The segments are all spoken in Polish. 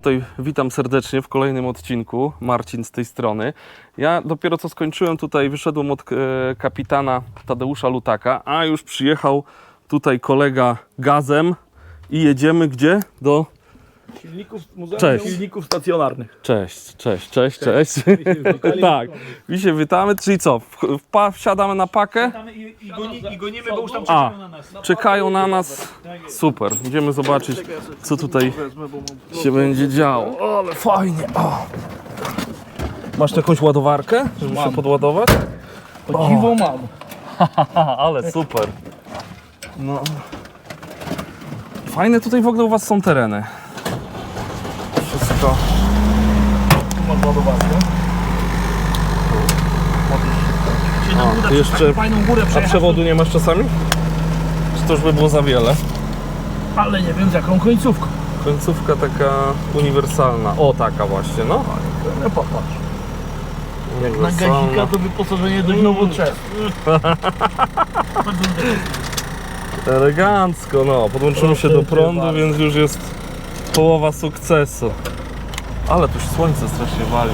Tutaj witam serdecznie w kolejnym odcinku, Marcin z tej strony. Ja dopiero co skończyłem tutaj, wyszedłem od kapitana Tadeusza Lutaka, a już przyjechał tutaj kolega gazem i jedziemy gdzie? Do... Cześć. Silników stacjonarnych. Cześć. Tak, my się witamy, czyli co, wsiadamy na pakę? I gonimy, bo już tam czekają na nas. Czekają na nas, super, idziemy zobaczyć, co tutaj się będzie działo. Ale fajnie, o. Masz tu jakąś ładowarkę, żeby się podładować? O dziwo mam. Ale super. No. Fajne tutaj w ogóle u was są tereny. Wszystko. Tu masz ładowarkę. A, jeszcze... Fajną górę A przejechać, przewodu nie masz czasami? Czy to już by było za wiele? ale nie wiem z jaką końcówką. Końcówka taka uniwersalna. O, taka właśnie, no. No popatrz. Jak na gazika to wyposażenie dość nowoczesne. Elegancko, no. Podłączymy się do prądu, więc już jest połowa sukcesu. Ale tu słońce strasznie wali.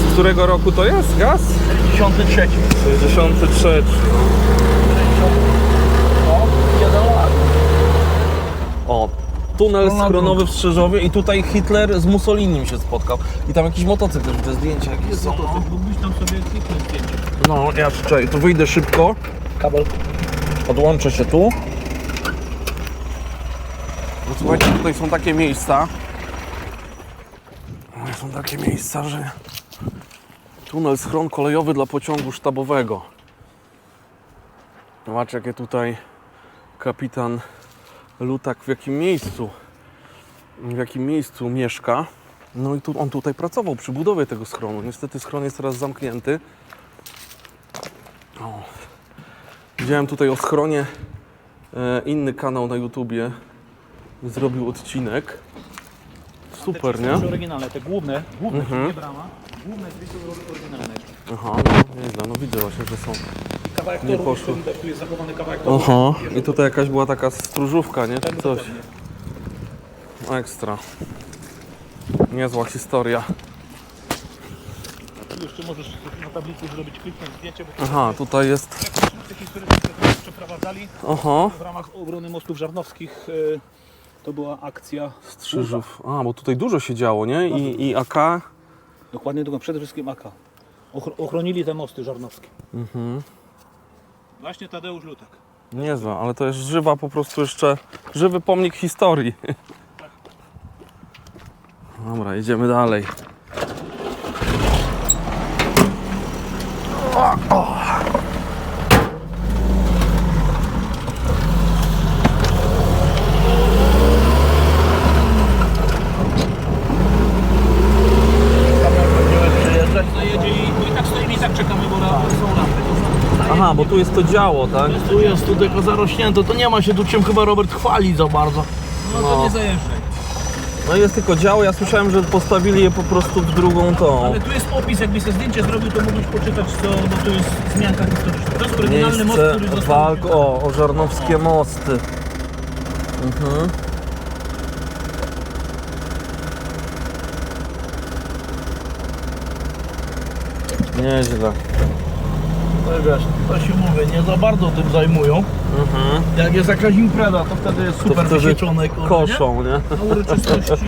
Z którego roku to jest gaz? 63. 63. O, 1 lat. O, tunel schronowy w Strzeżowie i tutaj Hitler z Mussolinim się spotkał. I tam jakiś motocykl, też te zdjęcia jakieś są. Mógłbyś tam sobie kliknąć zdjęcie. No, ja czekaj, tu wyjdę szybko. Kabel. Podłączę się tu. No słuchajcie, tutaj są takie miejsca. Są takie miejsca, że tunel schron kolejowy dla pociągu sztabowego. Zobaczcie, jakie tutaj kapitan Lutak w jakim miejscu mieszka. No i on tutaj pracował przy budowie tego schronu. Niestety schron jest teraz zamknięty. O. Widziałem tutaj o schronie, inny kanał na YouTubie zrobił odcinek. Super, nie? Oryginalne, te główne, nie brama. Główne drzwi są oryginalne. Aha, no nieźle, no widzę właśnie, że są. Kawałek Nie toru, poszło. tu jest zachowany kawałek toru. Aha, i tutaj jakaś była taka stróżówka, nie? Czy coś. Ekstra. Niezła historia. Tu jeszcze możesz na tablicy zrobić kliknąć zdjęcie, bo Aha, tutaj jest. te historyczne, które przeprowadzali Aha. w ramach obrony mostów żarnowskich. To była akcja Strzyżów. A, bo tutaj dużo się działo, nie? I AK. Dokładnie, przede wszystkim AK. Ochronili te mosty żarnowskie. Właśnie Tadeusz Lutak. Niezła, ale to jest żywa po prostu jeszcze, żywy pomnik historii. Dobra, idziemy dalej. Zajedzie i tak stoimy i tak czekamy, bo są lampy. Aha, bo tu jest to działo, tak? Tu jest tu tylko zarośnięto, to nie ma się tu czym chyba Robert chwalić za bardzo. No to No. nie zajeżdżaj. No jest tylko działo, ja słyszałem, że postawili je po prostu w drugą tą. Ale tu jest opis, jakbyś sobie zdjęcie zrobił, to mógłbyś poczytać co, bo tu jest wzmianka historyczna. To jest oryginalny most, Miejsce który został... walk o żarnowskie mosty. Nieźle. No wiesz, to się mówię, nie za bardzo tym zajmują. Jak jest jakaś impreza, to wtedy jest super wtedy wysieczone. koszą, nie? Na uroczystości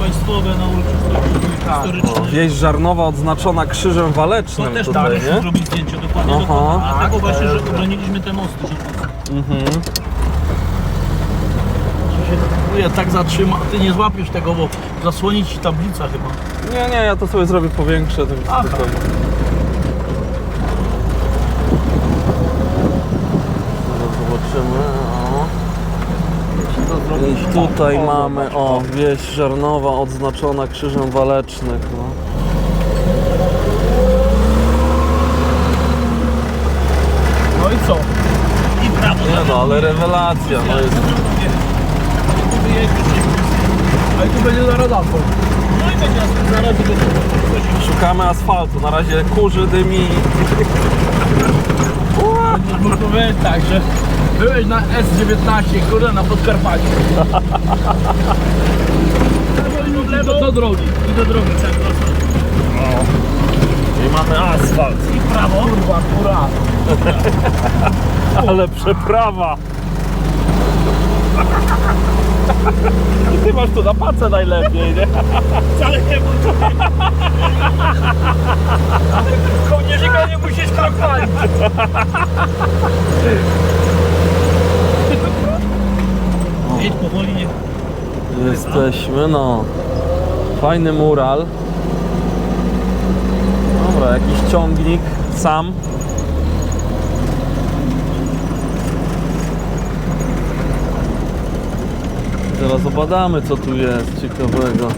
państwowe, na uroczystości historyczne. Wieś Żarnowa odznaczona krzyżem To walecznym też tutaj, tak, nie? zrobić zdjęcie dokładnie. Aha. Dlatego właśnie, że obroniliśmy te mosty żarnowskie. Ja tak zatrzyma, ty nie złapiesz tego, bo zasłoni ci tablica chyba. Nie, ja to sobie zrobię powiększę. To Aha. tylko... Zobaczymy, o. I tutaj mamy, o, wieś Żarnowa odznaczona krzyżem walecznym. No. co? I prawo. Nie no, ale rewelacja. No jest... Ale tu będzie zaraz asfalt. No i będzie zaraz Szukamy asfaltu. Na razie kurzy, dymi. Można powiedzieć tak, że byłeś na S19, kurde, na Podkarpaciu. W lewo do drogi. I do drogi trzeba prosto. I mamy asfalt. I w prawo. Kurwa, kura. Ale przeprawa. I ty masz tu na pacę najlepiej, nie? Wcale nie był. Kołnierzyka nie musisz kapać. Jedź powoli, nie. Jesteśmy, no. Fajny mural. Dobra, jakiś ciągnik sam. Zaraz obadamy, co tu jest ciekawego.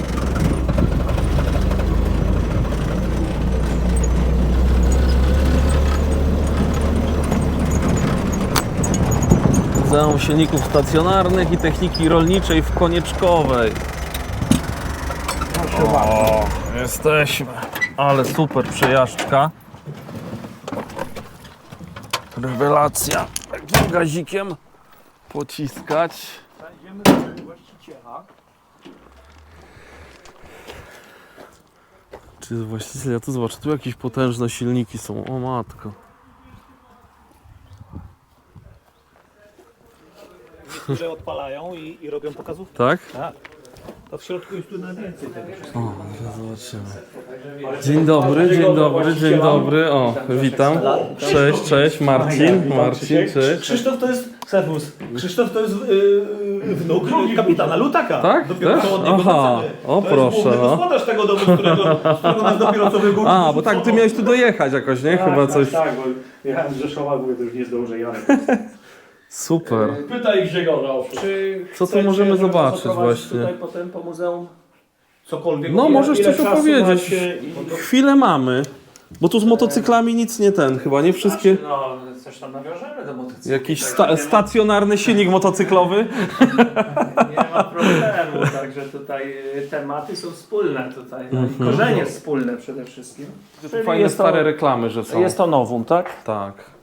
Muzeum Silników Stacjonarnych i Techniki Rolniczej w Konieczkowej. O, jesteśmy. Ale super przejażdżka. Rewelacja. Takim gazikiem pociskać. Idziemy do właściciela. Czy jest właściciel? Ja tu zobaczę, tu jakieś potężne silniki są. O matko. Niektóre odpalają i robią pokazówki. Tak? Tak. To w środku jest tu najwięcej tego wszystkiego. O, zaraz zobaczymy. Dzień dobry, dzień dobry, dzień dobry. O, witam. Cześć, cześć, Marcin, cześć. Krzysztof to jest serwus. Krzysztof to jest wnuk kapitana Lutaka. Tak? Dopiero Też? co od niego Aha, wracamy. o To proszę, jest główny no. gospodarz tego domu, z którego nas dopiero co wybudził. A, bo tak, ty miałeś tu dojechać jakoś, nie? Chyba coś. Tak, bo jechałem z Rzeszowa, mówię, to już nie zdążę, Janek. Super. Pytaj Grzegorza. Czy Co tu chcecie, możemy żeby zobaczyć zaprowadzić właśnie? Tutaj potem po muzeum cokolwiek. No, możesz ile coś czasu opowiedzieć. macie i- Chwilę mamy. Bo tu z motocyklami nic nie chyba nie wszystkie. No, coś tam nawiążemy do motocykli. Jakiś stacjonarny silnik motocyklowy. Nie ma problemu, także tutaj tematy są wspólne tutaj, no i korzenie wspólne przede wszystkim. Czyli Fajne jest to- stare reklamy, że są. Jest to nowum, tak? Tak.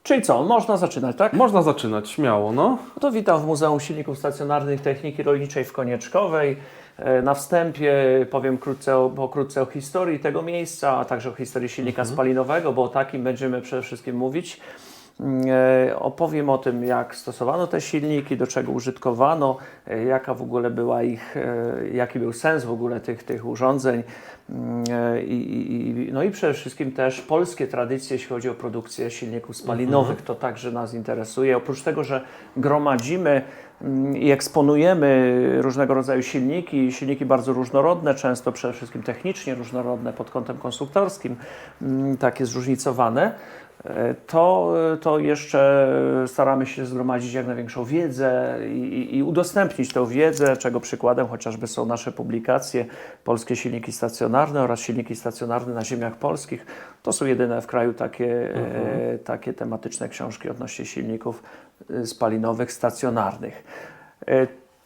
Czyli co, można zaczynać, tak? Można zaczynać, śmiało, no. No to witam w Muzeum Silników Stacjonarnych Techniki Rolniczej w Konieczkowej. Na wstępie powiem pokrótce o historii tego miejsca, a także o historii silnika spalinowego, bo o takim będziemy przede wszystkim mówić. Opowiem o tym, jak stosowano te silniki, do czego użytkowano, jaka w ogóle była jaki był sens w ogóle tych urządzeń. No i przede wszystkim też polskie tradycje, jeśli chodzi o produkcję silników spalinowych. To także nas interesuje. Oprócz tego, że gromadzimy i eksponujemy różnego rodzaju silniki bardzo różnorodne, często przede wszystkim technicznie różnorodne pod kątem konstruktorskim, takie zróżnicowane, to jeszcze staramy się zgromadzić jak największą wiedzę i udostępnić tę wiedzę, czego przykładem chociażby są nasze publikacje Polskie silniki stacjonarne oraz silniki stacjonarne na ziemiach polskich. To są jedyne w kraju takie tematyczne książki odnośnie silników spalinowych stacjonarnych.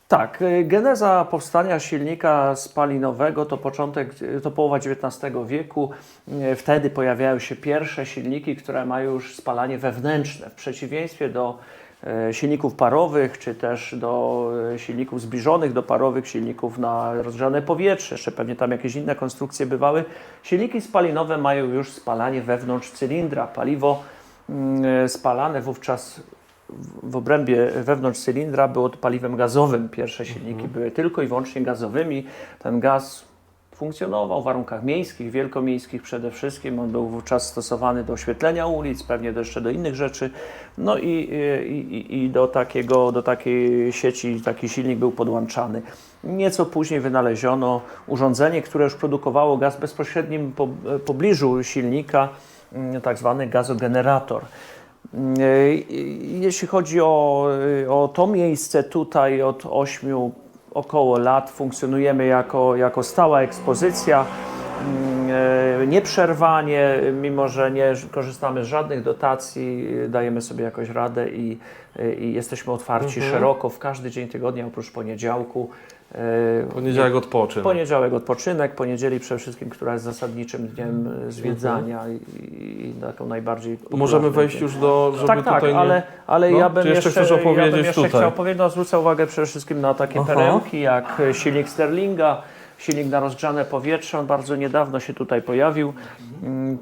Tak, geneza powstania silnika spalinowego to połowa XIX wieku. Wtedy pojawiają się pierwsze silniki, które mają już spalanie wewnętrzne. W przeciwieństwie do silników parowych, czy też do silników zbliżonych do parowych, silników na rozgrzane powietrze, jeszcze pewnie tam jakieś inne konstrukcje bywały. Silniki spalinowe mają już spalanie wewnątrz cylindra. Paliwo spalane wówczas w obrębie wewnątrz cylindra było to paliwem gazowym. Pierwsze silniki były tylko i wyłącznie gazowymi. Ten gaz funkcjonował w warunkach miejskich, wielkomiejskich przede wszystkim. On był wówczas stosowany do oświetlenia ulic, pewnie jeszcze do innych rzeczy. No i do takiej sieci taki silnik był podłączany. Nieco później wynaleziono urządzenie, które już produkowało gaz w bezpośrednim pobliżu silnika, tak zwany gazogenerator. Jeśli chodzi o to miejsce, tutaj od 8 około lat funkcjonujemy jako stała ekspozycja. nieprzerwanie, mimo że nie korzystamy z żadnych dotacji, dajemy sobie jakoś radę i jesteśmy otwarci szeroko w każdy dzień tygodnia, oprócz poniedziałku. Poniedziałek odpoczyn. Poniedziałek odpoczynek, poniedzieli przede wszystkim, która jest zasadniczym dniem zwiedzania i taką najbardziej popularną. Możemy wejść już żeby tak, tutaj nie... ale No, ja bym czy jeszcze chcesz opowiedzieć tutaj? chciał powiedzieć, no, zwrócę uwagę przede wszystkim na takie perełki jak silnik Sterlinga, silnik na rozgrzane powietrze, on bardzo niedawno się tutaj pojawił.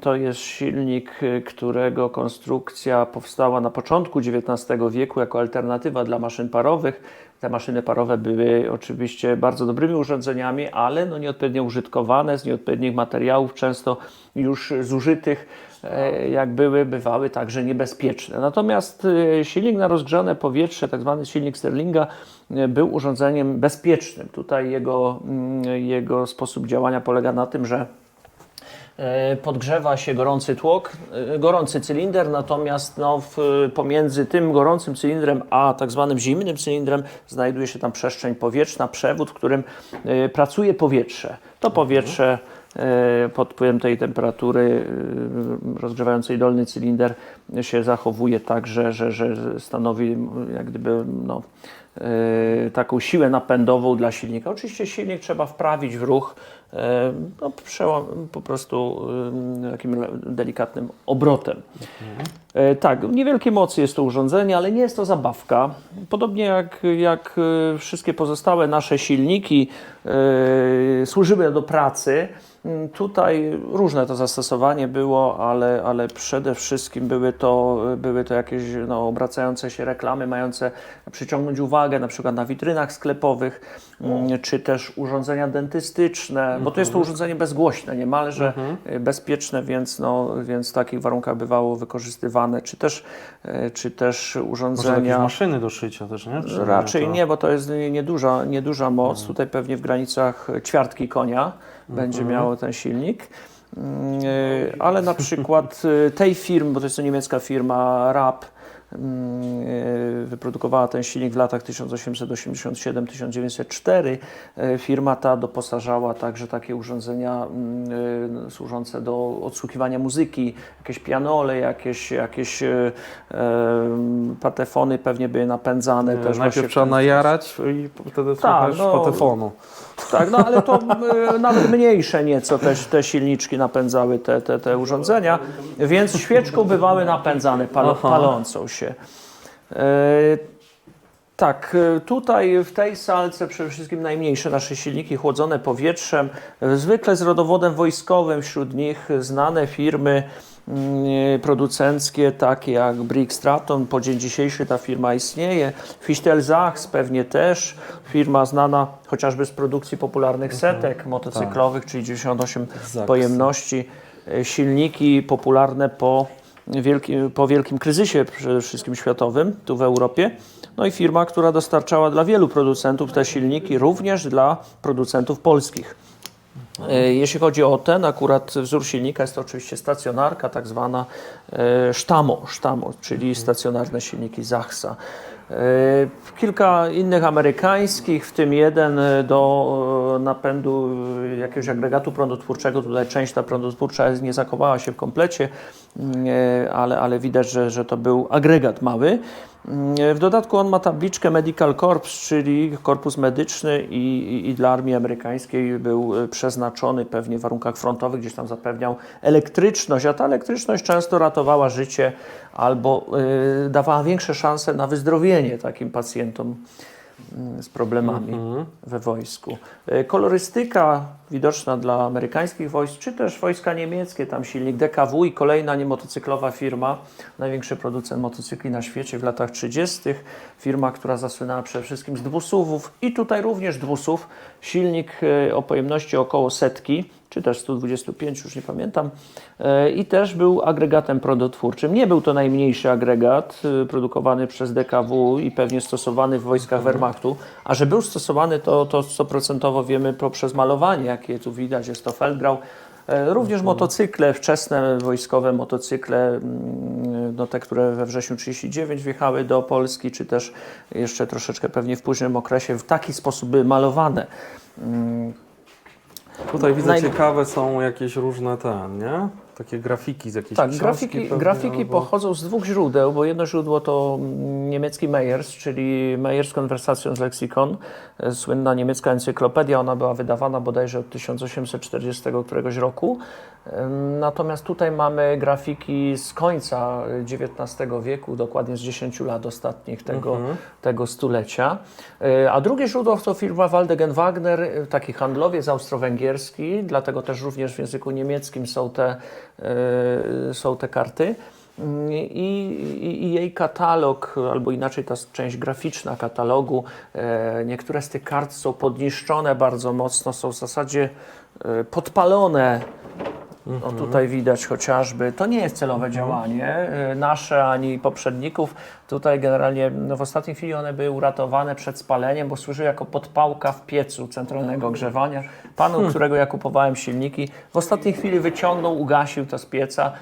To jest silnik, którego konstrukcja powstała na początku XIX wieku jako alternatywa dla maszyn parowych. Te maszyny parowe były oczywiście bardzo dobrymi urządzeniami, ale no nieodpowiednio użytkowane, z nieodpowiednich materiałów, często już zużytych, jak bywały także niebezpieczne. Natomiast silnik na rozgrzane powietrze, tak zwany silnik Sterlinga, był urządzeniem bezpiecznym. Tutaj jego sposób działania polega na tym, że podgrzewa się gorący tłok, gorący cylinder, natomiast pomiędzy tym gorącym cylindrem a tak zwanym zimnym cylindrem znajduje się tam przestrzeń powietrzna, przewód, w którym pracuje powietrze. To powietrze pod wpływem tej temperatury rozgrzewającej dolny cylinder się zachowuje tak, że stanowi jak gdyby taką siłę napędową dla silnika. Oczywiście silnik trzeba wprawić w ruch po prostu takim delikatnym obrotem. Tak, niewielkiej mocy jest to urządzenie, ale nie jest to zabawka. Podobnie jak wszystkie pozostałe nasze silniki służyły do pracy. Tutaj różne to zastosowanie było, ale przede wszystkim były to jakieś obracające się reklamy mające przyciągnąć uwagę na przykład na witrynach sklepowych, czy też urządzenia dentystyczne, bo to jest to urządzenie bezgłośne, niemalże bezpieczne, więc w takich warunkach bywało wykorzystywane, czy też urządzenia... Może jakieś maszyny do szycia też, nie? Czy raczej nie, bo to jest nieduża moc, tutaj pewnie w granicach ćwiartki konia będzie miało ten silnik, ale na przykład tej firmy, bo to jest to niemiecka firma Raab, wyprodukowała ten silnik w latach 1887-1904. Firma ta doposażała także takie urządzenia służące do odsłuchiwania muzyki, jakieś pianole, jakieś patefony pewnie były napędzane. Też najpierw trzeba najarać i wtedy słuchasz patefonu. Tak, ale to nawet mniejsze nieco te silniczki napędzały te urządzenia, więc świeczką bywały napędzane, palącą się. Tak, tutaj w tej salce przede wszystkim najmniejsze nasze silniki chłodzone powietrzem, zwykle z rodowodem wojskowym, wśród nich znane firmy producenckie takie jak Briggs Stratton, po dzień dzisiejszy ta firma istnieje, Fichtel-Sachs pewnie też, firma znana chociażby z produkcji popularnych setek motocyklowych, czyli 98 pojemności, silniki popularne po wielkim kryzysie przede wszystkim światowym, tu w Europie. No i firma, która dostarczała dla wielu producentów te silniki, również dla producentów polskich. Jeśli chodzi o ten akurat wzór silnika, jest to oczywiście stacjonarka, tak zwana Stamo, czyli stacjonarne silniki Sachsa. Kilka innych amerykańskich, w tym jeden do napędu jakiegoś agregatu prądotwórczego. Tutaj część ta prądotwórcza nie zachowała się w komplecie, ale widać, że to był agregat mały. W dodatku on ma tabliczkę Medical Corps, czyli korpus medyczny i dla armii amerykańskiej był przeznaczony pewnie w warunkach frontowych, gdzieś tam zapewniał elektryczność, a ta elektryczność często ratowała życie albo dawała większe szanse na wyzdrowienie takim pacjentom z problemami we wojsku. Kolorystyka widoczna dla amerykańskich wojsk, czy też wojska niemieckie, tam silnik DKW i kolejna niemotocyklowa firma, największy producent motocykli na świecie w latach 30. Firma, która zasłynęła przede wszystkim z dwusuwów i tutaj również dwusuw, silnik o pojemności około 100, czy też 125, już nie pamiętam, i też był agregatem prądotwórczym. Nie był to najmniejszy agregat produkowany przez DKW i pewnie stosowany w wojskach Wehrmachtu, a że był stosowany, to 100% wiemy poprzez malowanie, jakie tu widać, jest to Feldgrau. Również motocykle, wczesne wojskowe motocykle, te, które we wrześniu 1939 wjechały do Polski, czy też jeszcze troszeczkę pewnie w późnym okresie w taki sposób były malowane. Tutaj widzę, Naj- ciekawe są jakieś różne nie? Takie grafiki z jakiejś Tak, książki pewnie, grafiki albo- pochodzą z dwóch źródeł, bo jedno źródło to niemiecki Meyers, czyli Meyers Konversationslexikon, słynna niemiecka encyklopedia. Ona była wydawana bodajże od 1840 któregoś roku. Natomiast tutaj mamy grafiki z końca XIX wieku, dokładnie z 10 lat ostatnich tego stulecia. A drugie źródło to firma Waldegen Wagner, taki handlowiec austro-węgierski, dlatego też również w języku niemieckim są te karty. I jej katalog, albo inaczej ta część graficzna katalogu, niektóre z tych kart są podniszczone bardzo mocno, są w zasadzie podpalone. No tutaj widać chociażby, to nie jest celowe działanie nasze ani poprzedników. Tutaj generalnie w ostatniej chwili one były uratowane przed spaleniem, bo służyły jako podpałka w piecu centralnego grzewania. Panu, którego ja kupowałem silniki, w ostatniej chwili wyciągnął, ugasił to z pieca,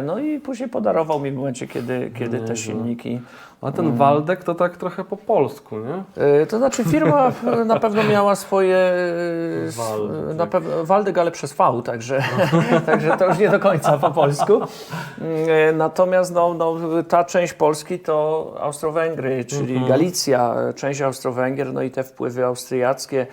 no i później podarował mi w momencie, kiedy te silniki... A ten Waldek to tak trochę po polsku, nie? To znaczy firma na pewno miała swoje... Waldek. Na pewno, Waldek, ale przez V, także to już nie do końca po polsku. Natomiast ta część Polski to Austro-Węgry, czyli Galicja, część Austro-Węgier, no i te wpływy austriackie,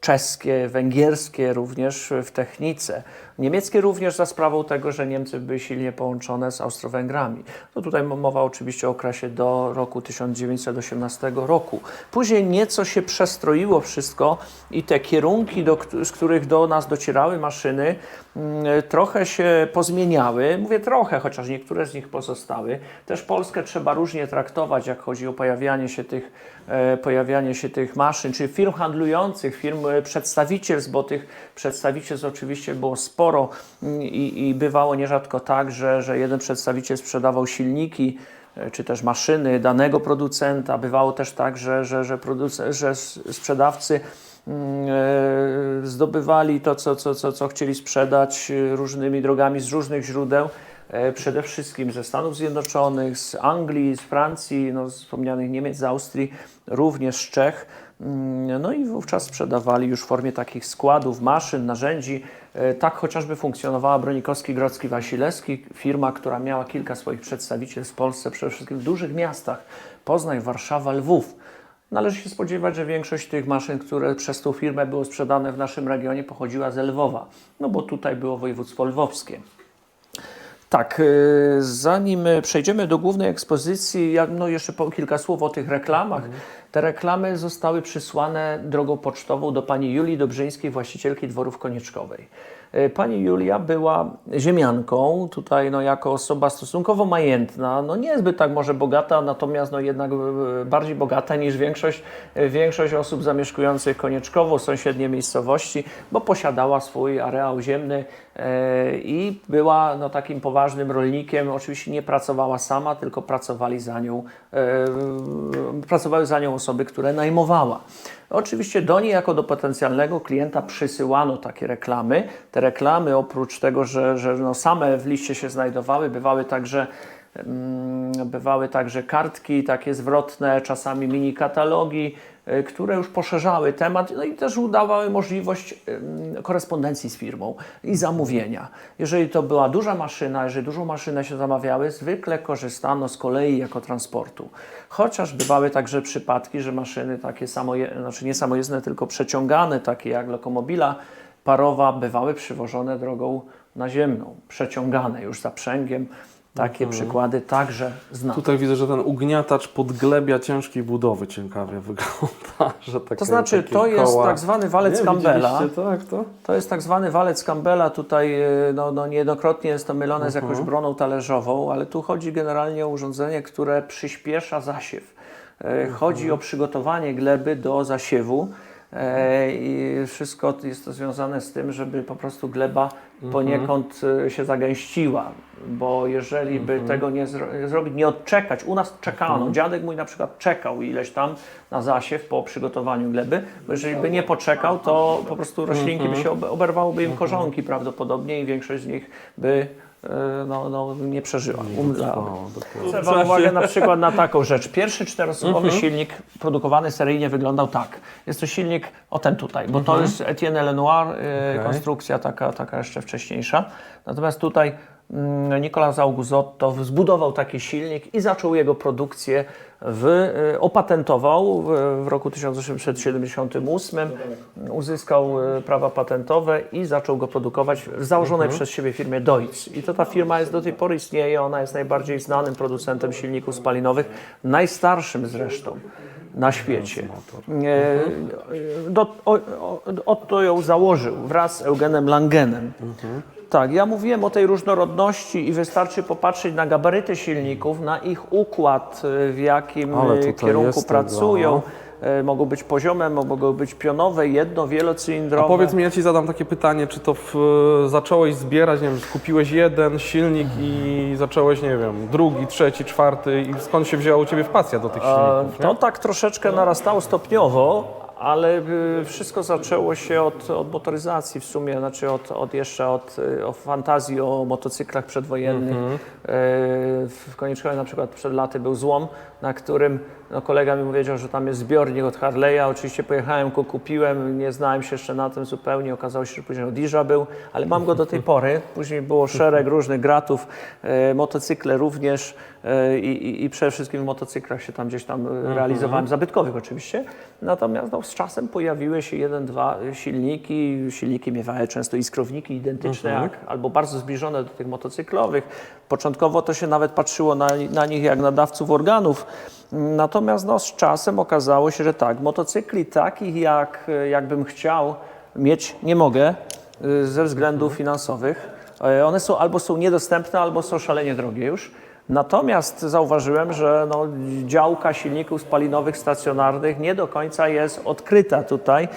czeskie, węgierskie również w technice. Niemieckie również za sprawą tego, że Niemcy były silnie połączone z Austro-Węgrami. No tutaj mowa oczywiście o okresie do roku 1918 roku. Później nieco się przestroiło wszystko i te kierunki, z których do nas docierały maszyny, trochę się pozmieniały. Mówię trochę, chociaż niektóre z nich pozostały. Też Polskę trzeba różnie traktować, jak chodzi o pojawianie się tych maszyn, czy firm handlujących, firm przedstawicielstw, bo tych przedstawicielstw oczywiście było sporo i bywało nierzadko tak, że jeden przedstawiciel sprzedawał silniki, czy też maszyny danego producenta. Bywało też tak, że sprzedawcy zdobywali to, co chcieli sprzedać różnymi drogami z różnych źródeł, przede wszystkim ze Stanów Zjednoczonych, z Anglii, z Francji, z wspomnianych Niemiec, z Austrii, również z Czech. No i wówczas sprzedawali już w formie takich składów, maszyn, narzędzi. Tak chociażby funkcjonowała Bronikowski-Grodzki-Wasilewski, firma, która miała kilka swoich przedstawicielstw w Polsce, przede wszystkim w dużych miastach: Poznań, Warszawa, Lwów. Należy się spodziewać, że większość tych maszyn, które przez tą firmę były sprzedane w naszym regionie, pochodziła z Lwowa, no bo tutaj było województwo lwowskie. Tak, zanim przejdziemy do głównej ekspozycji, jeszcze kilka słów o tych reklamach. Te reklamy zostały przysłane drogą pocztową do pani Julii Dobrzyńskiej, właścicielki Dworów Konieczkowej. Pani Julia była ziemianką, tutaj jako osoba stosunkowo majętna, niezbyt tak może bogata, natomiast jednak bardziej bogata niż większość osób zamieszkujących Konieczkowo, sąsiednie miejscowości, bo posiadała swój areał ziemny i była takim poważnym rolnikiem. Oczywiście nie pracowała sama, tylko pracowały za nią osoby, które najmowała. Oczywiście do niej jako do potencjalnego klienta przysyłano takie reklamy. Te reklamy, oprócz tego, że same w liście się znajdowały, bywały także kartki takie zwrotne, czasami mini katalogi, które już poszerzały temat, i też udawały możliwość korespondencji z firmą i zamówienia. Jeżeli to była duża maszyna, jeżeli dużą maszynę się zamawiały, zwykle korzystano z kolei jako transportu. Chociaż bywały także przypadki, że maszyny takie nie samojezdne, tylko przeciągane, takie jak lokomobila parowa, bywały przywożone drogą naziemną, przeciągane już zaprzęgiem. Takie przykłady także znam. Tutaj widzę, że ten ugniatacz podglebia ciężkiej budowy ciekawie wygląda. Że takie, To znaczy, to jest tak zwany walec Campbella. Tak, to? To jest tak zwany walec Campbella. Tutaj niejednokrotnie jest to mylone z jakąś broną talerzową, ale tu chodzi generalnie o urządzenie, które przyspiesza zasiew. Chodzi o przygotowanie gleby do zasiewu. I wszystko jest to związane z tym, żeby po prostu gleba poniekąd się zagęściła, bo jeżeli by tego nie zrobić, nie odczekać, u nas czekano, dziadek mój na przykład czekał ileś tam na zasiew po przygotowaniu gleby, bo jeżeli by nie poczekał, to po prostu roślinki by się oberwałyby im korzonki prawdopodobnie i większość z nich by nie przeżyła. Umdlała. O, dokładnie. Zwracam uwagę na przykład na taką rzecz. Pierwszy czteroosobowy silnik produkowany seryjnie wyglądał tak. Jest to silnik, o ten tutaj, bo to jest Etienne Lenoir, konstrukcja taka jeszcze wcześniejsza. Natomiast tutaj Nicolas Auguzotto zbudował taki silnik i zaczął jego produkcję, opatentował w roku 1878, uzyskał prawa patentowe i zaczął go produkować w założonej przez siebie firmie Deutz. I to ta firma jest do tej pory istnieje, ona jest najbardziej znanym producentem silników spalinowych, najstarszym zresztą na świecie. Otto ją założył wraz z Eugenem Langenem. Tak, ja mówiłem o tej różnorodności i wystarczy popatrzeć na gabaryty silników, na ich układ, w jakim kierunku pracują. Mogą być poziome, mogą być pionowe, wielocylindrowe. A powiedz mi, ja Ci zadam takie pytanie, czy to zacząłeś zbierać, nie wiem, kupiłeś jeden silnik i zacząłeś, nie wiem, drugi, trzeci, czwarty i skąd się wzięła u Ciebie pasja do tych silników? To tak troszeczkę narastało stopniowo, ale wszystko zaczęło się od motoryzacji w sumie, znaczy od fantazji o motocyklach przedwojennych. W Konieczkowie na przykład przed laty był złom, na którym kolega mi powiedział, że tam jest zbiornik od Harley'a. Oczywiście pojechałem, go kupiłem, nie znałem się jeszcze na tym zupełnie. Okazało się, że później Odisha był, ale mam go do tej pory. Później było szereg różnych gratów, motocykle również i przede wszystkim w motocyklach się tam gdzieś tam realizowałem, zabytkowych oczywiście. Natomiast z czasem pojawiły się jeden, dwa silniki. Silniki miewały często iskrowniki identyczne, albo bardzo zbliżone do tych motocyklowych. Początkowo to się nawet patrzyło na nich jak na dawców organów. Natomiast z czasem okazało się, że tak, motocykli takich jakbym chciał mieć nie mogę ze względów finansowych. One albo są niedostępne, albo są szalenie drogie już. Natomiast zauważyłem, że działka silników spalinowych stacjonarnych nie do końca jest odkryta tutaj,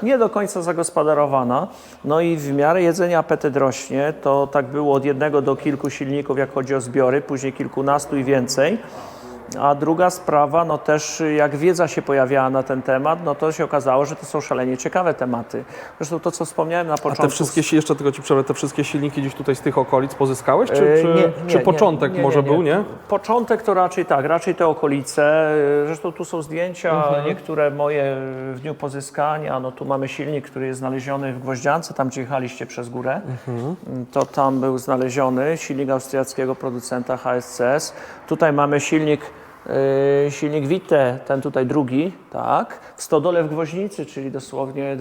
nie do końca zagospodarowana. No i w miarę jedzenia apetyt rośnie. To tak było od jednego do kilku silników, jak chodzi o zbiory, później kilkunastu i więcej. A druga sprawa, też jak wiedza się pojawiała na ten temat, to się okazało, że to są szalenie ciekawe tematy. Zresztą to, co wspomniałem na początku... A te wszystkie, jeszcze tylko Ci przerwę, te wszystkie silniki gdzieś tutaj z tych okolic pozyskałeś? Czy Nie, początek może był, nie? Początek to raczej tak, raczej te okolice. Zresztą tu są zdjęcia, niektóre moje w dniu pozyskania. Tu mamy silnik, który jest znaleziony w Gwoździance, tam gdzie jechaliście przez górę. To tam był znaleziony silnik austriackiego producenta HSCS. Tutaj mamy silnik Witte, ten tutaj drugi, tak, w stodole w Gwoźnicy, czyli dosłownie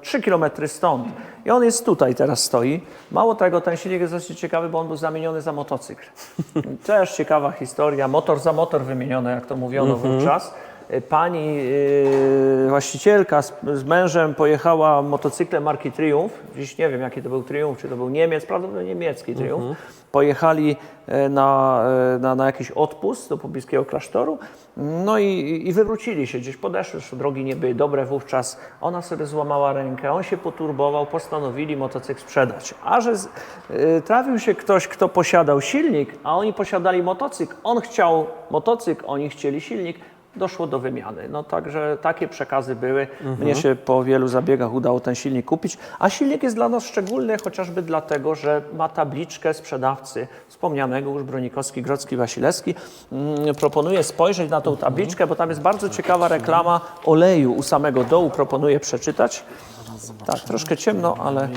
3 km stąd. I on jest tutaj, teraz stoi. Mało tego, ten silnik jest dosyć ciekawy, bo on był zamieniony za motocykl. Też ciekawa historia, motor za motor wymieniony, jak to mówiono wówczas. Pani właścicielka z mężem pojechała motocyklem marki Triumph. Dziś nie wiem, jaki to był Triumph, czy to był Niemiec, prawdopodobnie niemiecki Triumph. Pojechali na jakiś odpust do pobliskiego klasztoru, i wywrócili się, gdzieś podeszły, że drogi nie były dobre wówczas. Ona sobie złamała rękę, on się poturbował, postanowili motocykl sprzedać. A że trafił się ktoś, kto posiadał silnik, a oni posiadali motocykl, on chciał motocykl, oni chcieli silnik, doszło do wymiany. Także takie przekazy były. Mnie się po wielu zabiegach udało ten silnik kupić. A silnik jest dla nas szczególny chociażby dlatego, że ma tabliczkę sprzedawcy wspomnianego już Bronikowski, Grodzki, Wasilewski. Proponuję spojrzeć na tą tabliczkę, bo tam jest bardzo ciekawa reklama oleju u samego dołu. Proponuję przeczytać. Tak, troszkę ciemno, ale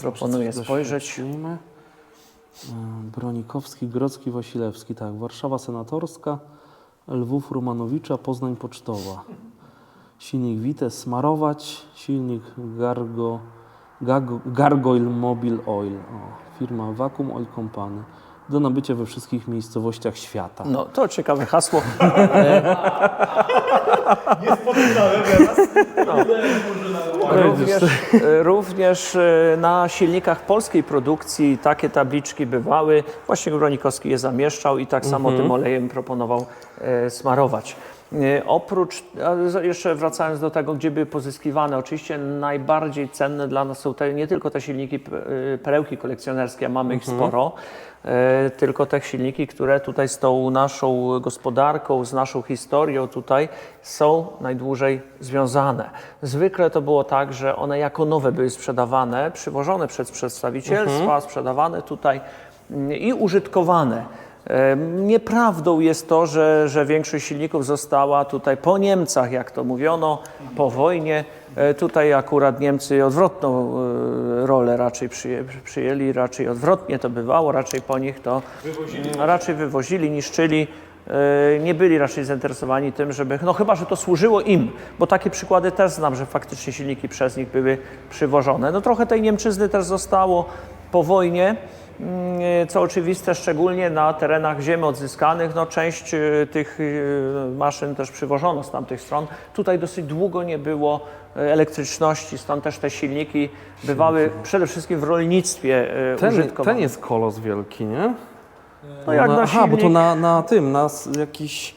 proponuję spojrzeć. Bronikowski, Grodzki, Wasilewski, tak, Warszawa Senatorska, Lwów Romanowicza, Poznań Pocztowa. Silnik Witte smarować, silnik Gargoyle Mobile Oil. Firma Vacuum Oil Company. Do nabycia we wszystkich miejscowościach świata. To ciekawe hasło. Nie spotykałem teraz. Również na silnikach polskiej produkcji takie tabliczki bywały. Właśnie Bronikowski je zamieszczał i tak samo tym olejem proponował smarować. Jeszcze wracając do tego, gdzie były pozyskiwane, oczywiście najbardziej cenne dla nas są nie tylko te silniki perełki kolekcjonerskie, a mamy ich sporo, tylko te silniki, które tutaj z tą naszą gospodarką, z naszą historią tutaj są najdłużej związane. Zwykle to było tak, że one jako nowe były sprzedawane, przywożone przez przedstawicielstwa, sprzedawane tutaj i użytkowane. Nieprawdą jest to, że większość silników została tutaj po Niemcach, jak to mówiono, po wojnie. Tutaj akurat Niemcy odwrotną rolę raczej przyjęli, raczej odwrotnie to bywało, raczej po nich to raczej wywozili, niszczyli. Nie byli raczej zainteresowani tym, żeby, no chyba, że to służyło im, bo takie przykłady też znam, że faktycznie silniki przez nich były przywożone. No trochę tej Niemczyzny też zostało po wojnie, co oczywiste, szczególnie na terenach ziem odzyskanych, no część tych maszyn też przywożono z tamtych stron. Tutaj dosyć długo nie było elektryczności, stąd też te silniki bywały przede wszystkim w rolnictwie użytkowane. Ten jest kolos wielki, nie? No jak na aha, bo to silnik- na jakiś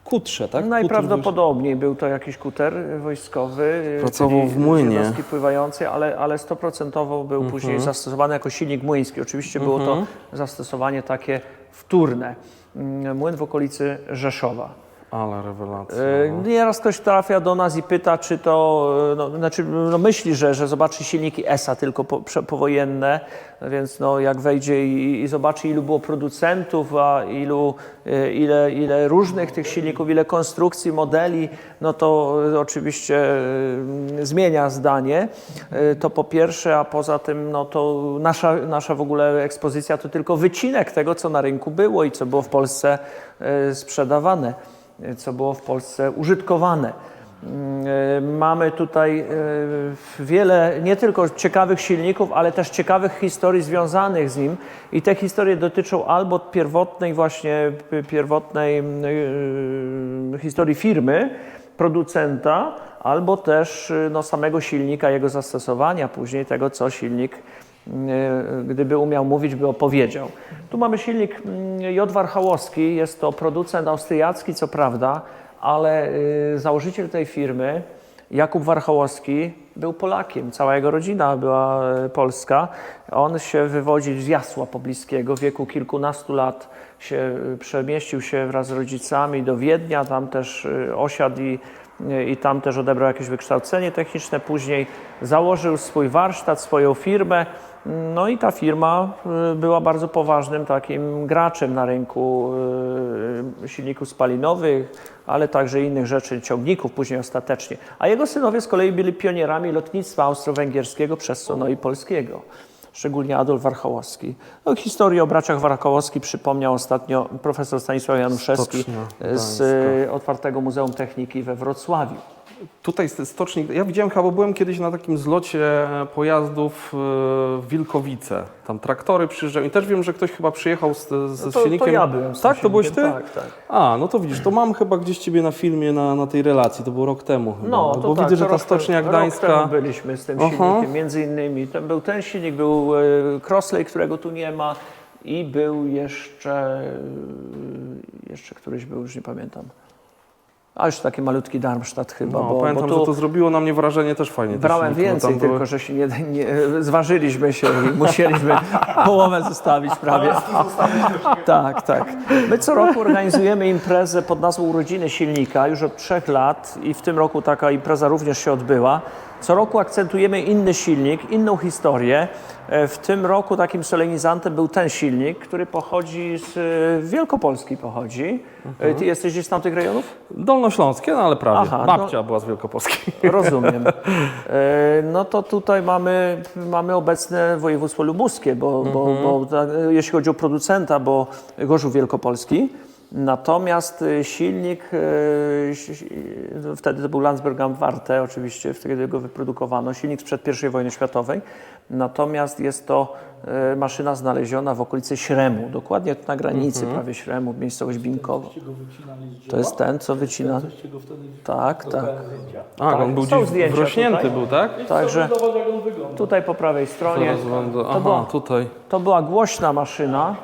kutrze, tak? Najprawdopodobniej był to jakiś kuter wojskowy. Pracował czyli w młynie. jednostki pływającej, ale 100% był później zastosowany jako silnik młyński. Oczywiście było to zastosowanie takie wtórne. Młyn w okolicy Rzeszowa. Ale rewelacja. Nieraz ktoś trafia do nas i pyta, czy to, myśli, że zobaczy silniki ESA tylko powojenne, więc jak wejdzie i zobaczy, ilu było producentów, a ile różnych tych silników, ile konstrukcji, modeli, no to oczywiście zmienia zdanie. To po pierwsze, a poza tym, no to nasza w ogóle ekspozycja to tylko wycinek tego, co na rynku było i co było w Polsce sprzedawane, co było w Polsce użytkowane. Mamy tutaj wiele nie tylko ciekawych silników, ale też ciekawych historii związanych z nim i te historie dotyczą albo pierwotnej historii firmy, producenta, albo też samego silnika, jego zastosowania, później tego, co silnik, gdyby umiał mówić, by opowiedział. Tu mamy silnik J. Warchałowski, jest to producent austriacki, co prawda, ale założyciel tej firmy, Jakub Warchałowski, był Polakiem. Cała jego rodzina była polska. On się wywodzi z Jasła Pobliskiego. W wieku kilkunastu lat przemieścił się wraz z rodzicami do Wiednia. Tam też osiadł i tam też odebrał jakieś wykształcenie techniczne. Później założył swój warsztat, swoją firmę. No i ta firma była bardzo poważnym takim graczem na rynku silników spalinowych, ale także innych rzeczy, ciągników później ostatecznie. A jego synowie z kolei byli pionierami lotnictwa austro-węgierskiego, przez co i polskiego. Szczególnie Adolf Warchałowski. No, historię o braciach Warchałowski przypomniał ostatnio profesor Stanisław Januszewski z otwartego Muzeum Techniki we Wrocławiu. Tutaj stocznik, ja widziałem chyba, bo byłem kiedyś na takim zlocie pojazdów w Wilkowice. Tam traktory przyjeżdżają i też wiem, że ktoś chyba przyjechał ze silnikiem. To ja byłem z tym Tak, to byłeś ty? silnikiem, tak. A, no to widzisz, to mam chyba gdzieś ciebie na filmie, na tej relacji, to było rok temu chyba. No, to bo tak, widzę, że to ta stocznia rok gdańska... temu byliśmy z tym silnikiem, między innymi. Ten silnik, był Crossley, którego tu nie ma i był jeszcze któryś był, już nie pamiętam. A już taki malutki Darmstadt chyba. No, bo pamiętam, tu że to zrobiło na mnie wrażenie też fajnie. brałem więcej, tylko że się nie zważyliśmy się i musieliśmy połowę zostawić prawie. Tak. My co roku organizujemy imprezę pod nazwą Urodziny Silnika już od 3 lat i w tym roku taka impreza również się odbyła. Co roku akcentujemy inny silnik, inną historię. W tym roku takim solenizantem był ten silnik, który pochodzi z Wielkopolski. Ty jesteś gdzieś z tamtych rejonów? Dolnośląskie, no ale prawie. Aha, Babcia była z Wielkopolski. Rozumiem. No to tutaj mamy obecne województwo lubuskie, bo jeśli chodzi o producenta, bo Gorzów Wielkopolski. Natomiast silnik, wtedy to był Landsberg am Warte, oczywiście, wtedy go wyprodukowano, silnik sprzed I wojny światowej. Natomiast jest to maszyna znaleziona w okolicy Śremu, dokładnie na granicy prawie Śremu, miejscowość Binkowo. To jest ten, co wycina. Tak. A, on był Są gdzieś zdjęcia wrośnięty, tutaj. był, tak? Także tutaj po prawej stronie. Aha, tutaj. To była głośna maszyna.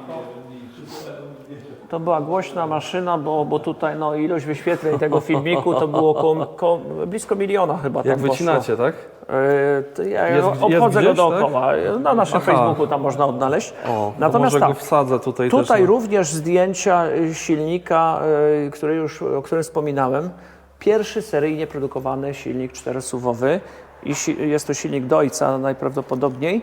To była głośna maszyna, bo tutaj no, ilość wyświetleń tego filmiku to było blisko 1 miliona chyba tam Jak wycinacie, tak? To ja Jest obchodzę go gdzieś, dookoła. Na naszym Aha. Facebooku tam można odnaleźć. O, Natomiast może tak, go wsadzę tutaj też. tutaj również zdjęcia silnika, o którym wspominałem. Pierwszy seryjnie produkowany silnik 4-suwowy. Jest to silnik Deutza najprawdopodobniej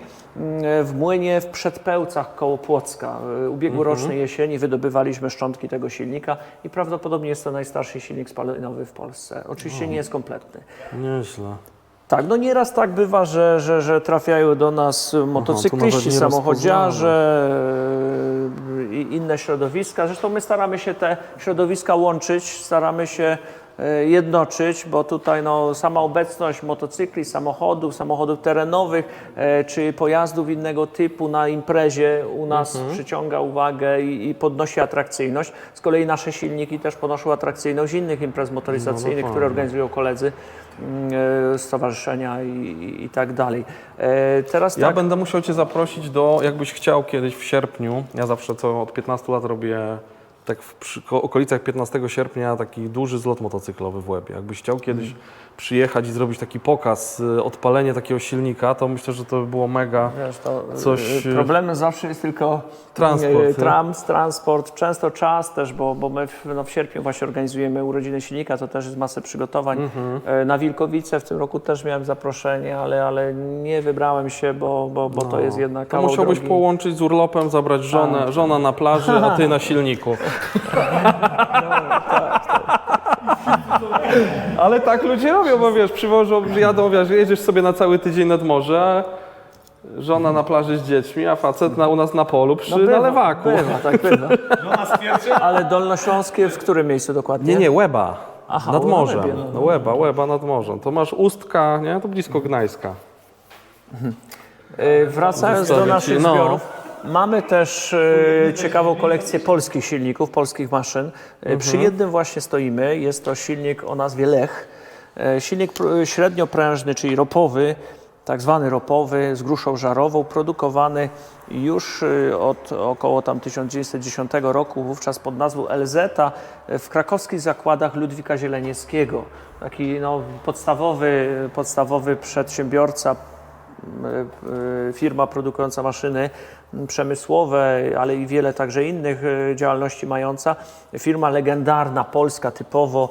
w młynie w Przedpełcach koło Płocka. Ubiegłorocznej jesieni wydobywaliśmy szczątki tego silnika i prawdopodobnie jest to najstarszy silnik spalinowy w Polsce. Oczywiście nie jest kompletny. Nieźle. Tak, no nieraz tak bywa, że trafiają do nas motocykliści, nie samochodziarze i inne środowiska. Zresztą my staramy się te środowiska łączyć, staramy się jednoczyć, bo tutaj no, sama obecność motocykli, samochodów terenowych czy pojazdów innego typu na imprezie u nas przyciąga uwagę i podnosi atrakcyjność. Z kolei nasze silniki też podnoszą atrakcyjność innych imprez motoryzacyjnych, które organizują koledzy, stowarzyszenia i tak dalej. Teraz Ja tak, będę musiał Cię zaprosić jakbyś chciał kiedyś w sierpniu, ja zawsze od 15 lat robię tak przy okolicach 15 sierpnia taki duży zlot motocyklowy w Łebie. Jakbyś chciał kiedyś przyjechać i zrobić taki pokaz, odpalenie takiego silnika, to myślę, że to by było mega wiesz, to coś... problemem zawsze jest tylko Transport, transport, często czas też, bo my w sierpniu właśnie organizujemy urodziny silnika, to też jest masę przygotowań. Na Wilkowice w tym roku też miałem zaproszenie, ale nie wybrałem się, bo to jest jednak To kawał musiałbyś drogi. połączyć z urlopem, zabrać żonę, żona na plaży, a Ty na silniku. Ale tak ludzie robią, bo wiesz, jadą, wiesz, jedziesz sobie na cały tydzień nad morze, żona na plaży z dziećmi, a facet u nas na polu przy nalewaku. Bywa, tak bywa. Żona stwierdziła, Ale Dolnośląskie w którym miejscu dokładnie? Nie, Łeba. Aha, Nad na morzem. Łebie, no. Łeba nad morzem. To masz Ustka, nie? To blisko Gdańska. Wracając do Zostawię naszych ci, no. zbiorów, mamy też ciekawą kolekcję polskich silników, polskich maszyn. Przy jednym właśnie stoimy, jest to silnik o nazwie Lech. Silnik średnioprężny, czyli ropowy, tak zwany ropowy, z gruszą żarową, produkowany już od około tam 1910 roku, wówczas pod nazwą Elzeta w krakowskich zakładach Ludwika Zielenieckiego. Taki no, podstawowy przedsiębiorca, firma produkująca maszyny przemysłowe, ale i wiele także innych działalności mająca. Firma legendarna, polska typowo,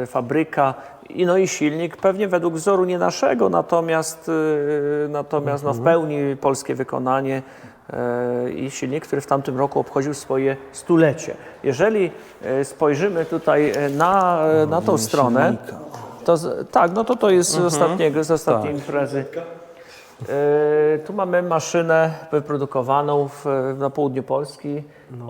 fabryka no i silnik pewnie według wzoru nie naszego, natomiast no w pełni polskie wykonanie i silnik, który w tamtym roku obchodził swoje 100-lecie. Jeżeli spojrzymy tutaj na tą stronę, to tak, no to jest z ostatniej imprezy. Tu mamy maszynę wyprodukowaną na południu Polski.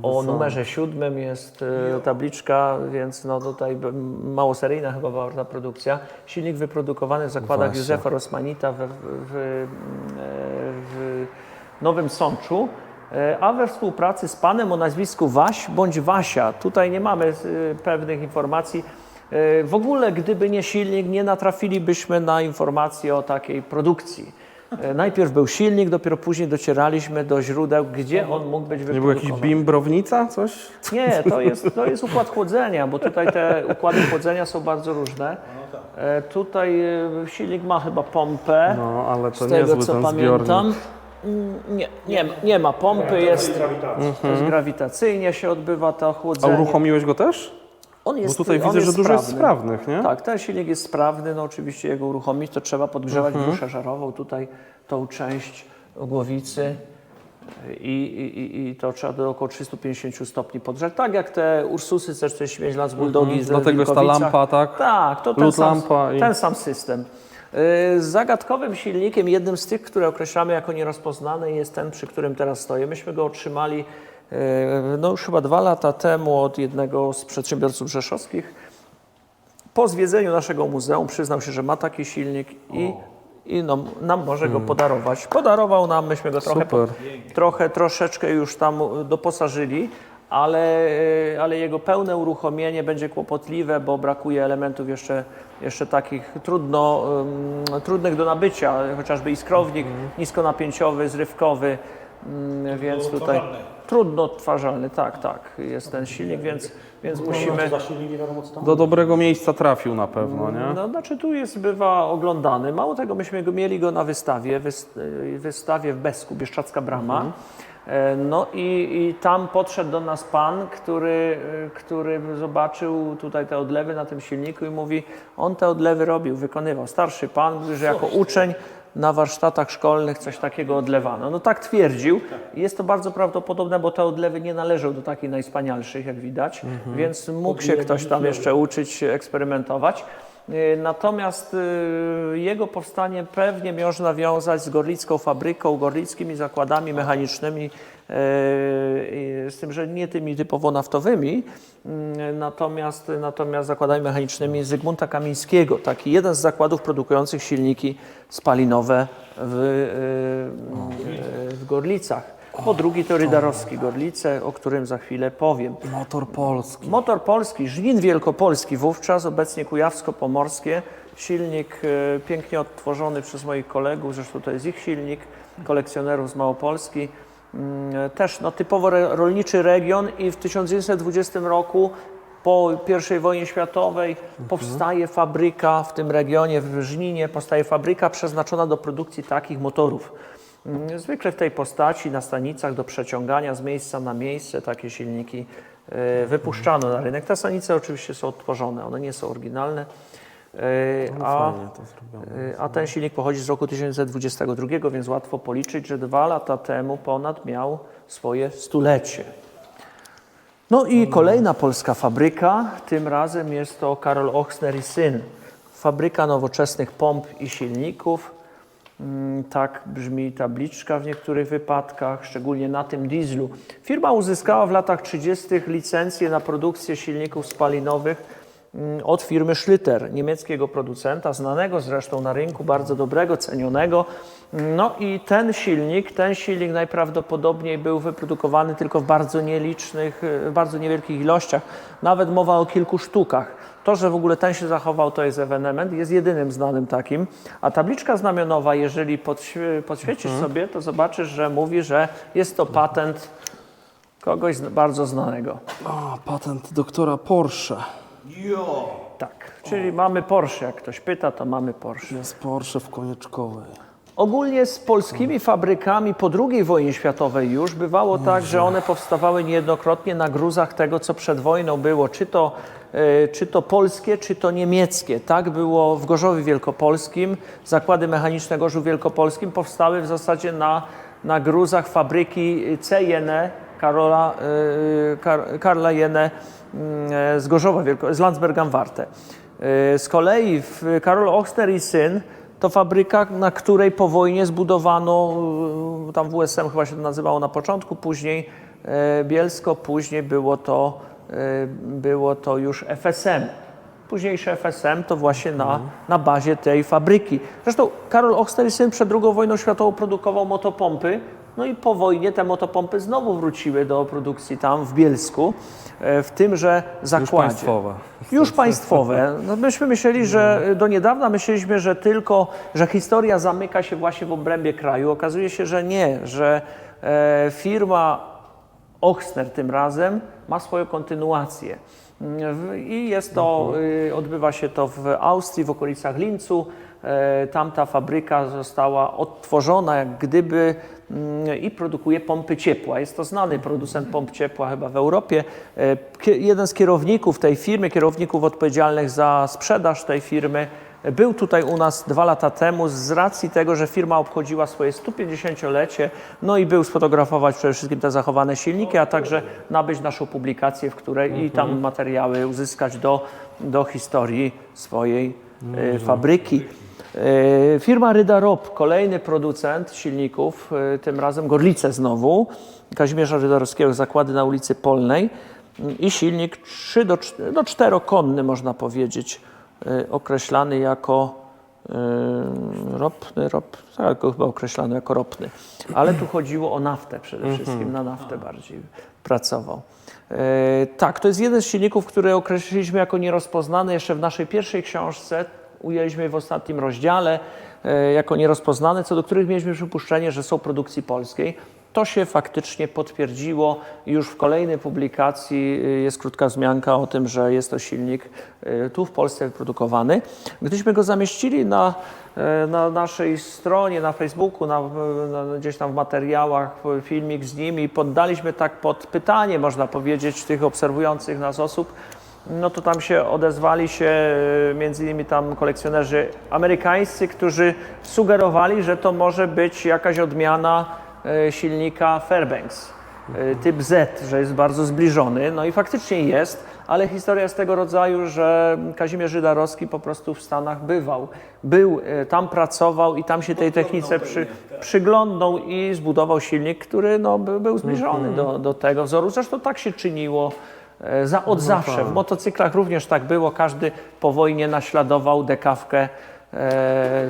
O numerze 7 jest tabliczka, więc no tutaj małoseryjna chyba była ta produkcja. Silnik wyprodukowany w zakładach Józefa Rosmanita w Nowym Sączu, a we współpracy z panem o nazwisku Waś bądź Wasia. Tutaj nie mamy pewnych informacji. W ogóle, gdyby nie silnik, nie natrafilibyśmy na informacje o takiej produkcji. Najpierw był silnik, dopiero później docieraliśmy do źródeł, gdzie on mógł być Nie był wyprodukowany. jakiś bimbrownica, coś? Nie, to jest układ chłodzenia, bo tutaj te układy chłodzenia są bardzo różne. Tutaj silnik ma chyba pompę, No, ale to z tego niezły co ten pamiętam. zbiornik. Nie ma pompy, jest grawitacyjnie się odbywa to A chłodzenie. uruchomiłeś go też? On jest, Bo tutaj on widzę, że dużo jest sprawny. sprawnych, nie? Tak, ten silnik jest sprawny, no oczywiście jego uruchomić, to trzeba podgrzewać gruszę żarową, tutaj tą część głowicy i to trzeba do około 350 stopni podgrzać, tak jak te Ursusy C40 z Bulldogi z Dlatego jest ta Wilkowicach. lampa, tak? Tak, to Lód lampa ten sam system. Zagadkowym silnikiem, jednym z tych, które określamy jako nierozpoznany, jest ten, przy którym teraz stoję. Myśmy go otrzymali no już chyba 2 lata temu od jednego z przedsiębiorców rzeszowskich. Po zwiedzeniu naszego muzeum przyznał się, że ma taki silnik i no, nam może go podarować. Podarował nam, myśmy go troszeczkę już tam doposażyli, ale jego pełne uruchomienie będzie kłopotliwe, bo brakuje elementów jeszcze takich trudnych do nabycia, chociażby iskrownik niskonapięciowy, zrywkowy, więc tutaj trudno odtwarzalny, tak, jest ten silnik, więc musimy... Do dobrego miejsca trafił na pewno, nie? No, znaczy tu bywa oglądany. Mało tego, myśmy mieli go na wystawie w Besku, Bieszczadzka Brama. No i tam podszedł do nas pan, który zobaczył tutaj te odlewy na tym silniku i mówi, on te odlewy robił, wykonywał. Starszy pan mówi, że jako uczeń na warsztatach szkolnych coś takiego odlewano. No tak twierdził. Jest to bardzo prawdopodobne, bo te odlewy nie należą do takich najwspanialszych, jak widać, więc mógł się ktoś tam jeszcze uczyć, eksperymentować. Natomiast jego powstanie pewnie można wiązać z gorlicką fabryką, gorlickimi zakładami mechanicznymi, z tym, że nie tymi typowo naftowymi, natomiast zakładami mechanicznymi Zygmunta Kamińskiego, taki jeden z zakładów produkujących silniki spalinowe w Gorlicach. Po drugi to Rydarowski Gorlice, o którym za chwilę powiem. Motor polski. Motor polski, Żnin Wielkopolski wówczas, obecnie Kujawsko-Pomorskie. Silnik pięknie odtworzony przez moich kolegów, zresztą to jest ich silnik, kolekcjonerów z Małopolski. Też typowo rolniczy region i w 1920 roku po I wojnie światowej powstaje fabryka w tym regionie, w Żninie, powstaje fabryka przeznaczona do produkcji takich motorów. Zwykle w tej postaci na stanicach do przeciągania z miejsca na miejsce takie silniki wypuszczano na rynek. Te stanice oczywiście są odtworzone, one nie są oryginalne, a ten silnik pochodzi z roku 1922, więc łatwo policzyć, że 2 lata temu ponad miał swoje 100-lecie. No i kolejna polska fabryka, tym razem jest to Karol Ochsner i Syn. Fabryka nowoczesnych pomp i silników. Tak brzmi tabliczka w niektórych wypadkach, szczególnie na tym dieslu. Firma uzyskała w latach 30. licencję na produkcję silników spalinowych od firmy Schlitter, niemieckiego producenta, znanego zresztą na rynku, bardzo dobrego, cenionego. No i ten silnik najprawdopodobniej był wyprodukowany tylko w bardzo nielicznych, bardzo niewielkich ilościach. Nawet mowa o kilku sztukach. To, że w ogóle ten się zachował, to jest ewenement, jest jedynym znanym takim. A tabliczka znamionowa, jeżeli podświecisz sobie, to zobaczysz, że mówi, że jest to patent kogoś bardzo znanego. O, patent doktora Porsche. Tak, czyli mamy Porsche. Jak ktoś pyta, to mamy Porsche. Jest Porsche w Konieczkowej. Ogólnie z polskimi fabrykami po II wojnie światowej już bywało tak, że one powstawały niejednokrotnie na gruzach tego, co przed wojną było, czy to polskie, czy to niemieckie. Tak było w Gorzowie Wielkopolskim. Zakłady mechaniczne Gorzów Wielkopolskim powstały w zasadzie na gruzach fabryki C. Jene, Karla Jene z Gorzowa, z Landsberg am Warthe. Z kolei Karol Ochsner i Syn to fabryka, na której po wojnie zbudowano, tam WSM chyba się to nazywało na początku, później Bielsko, później było to już FSM. Późniejsze FSM to właśnie na bazie tej fabryki. Zresztą Karol Ochsner i Syn przed II wojną światową produkował motopompy, no i po wojnie te motopompy znowu wróciły do produkcji tam w Bielsku, w tymże zakładzie. Już państwowe. Już państwowe. No myśmy myśleli, że do niedawna myśleliśmy, że historia zamyka się właśnie w obrębie kraju. Okazuje się, że nie, że firma Ochsner tym razem ma swoją kontynuację. I odbywa się to w Austrii, w okolicach Linzu. Tamta fabryka została odtworzona jak gdyby i produkuje pompy ciepła. Jest to znany producent pomp ciepła chyba w Europie. Jeden z kierowników tej firmy, kierowników odpowiedzialnych za sprzedaż tej firmy, był tutaj u nas 2 lata temu z racji tego, że firma obchodziła swoje 150-lecie, no i był sfotografować przede wszystkim te zachowane silniki, a także nabyć naszą publikację, w której i tam materiały uzyskać do historii swojej fabryki. Firma Rydarop, kolejny producent silników, tym razem Gorlice znowu, Kazimierza Rydarowskiego, zakłady na ulicy Polnej i silnik 4-konny można powiedzieć, określany jako ropny, chyba określany jako ropny, ale tu chodziło o naftę przede wszystkim, na naftę bardziej pracował. Tak, to jest jeden z silników, który określiliśmy jako nierozpoznany jeszcze w naszej pierwszej książce, ujęliśmy w ostatnim rozdziale jako nierozpoznane, co do których mieliśmy przypuszczenie, że są produkcji polskiej. To się faktycznie potwierdziło. Już w kolejnej publikacji jest krótka wzmianka o tym, że jest to silnik tu w Polsce wyprodukowany. Gdyśmy go zamieścili na naszej stronie, na Facebooku, gdzieś tam w materiałach, filmik z nimi, poddaliśmy tak pod pytanie, można powiedzieć, tych obserwujących nas osób, no to tam się odezwali się między innymi tam kolekcjonerzy amerykańscy, którzy sugerowali, że to może być jakaś odmiana silnika Fairbanks, typ Z, że jest bardzo zbliżony. No i faktycznie jest, ale historia jest tego rodzaju, że Kazimierz Żydarowski po prostu w Stanach był, tam pracował i tam się tej technice przyglądnął i zbudował silnik, który no, był zbliżony do tego wzoru. Zresztą tak się czyniło od zawsze. W motocyklach również tak było. Każdy po wojnie naśladował dekawkę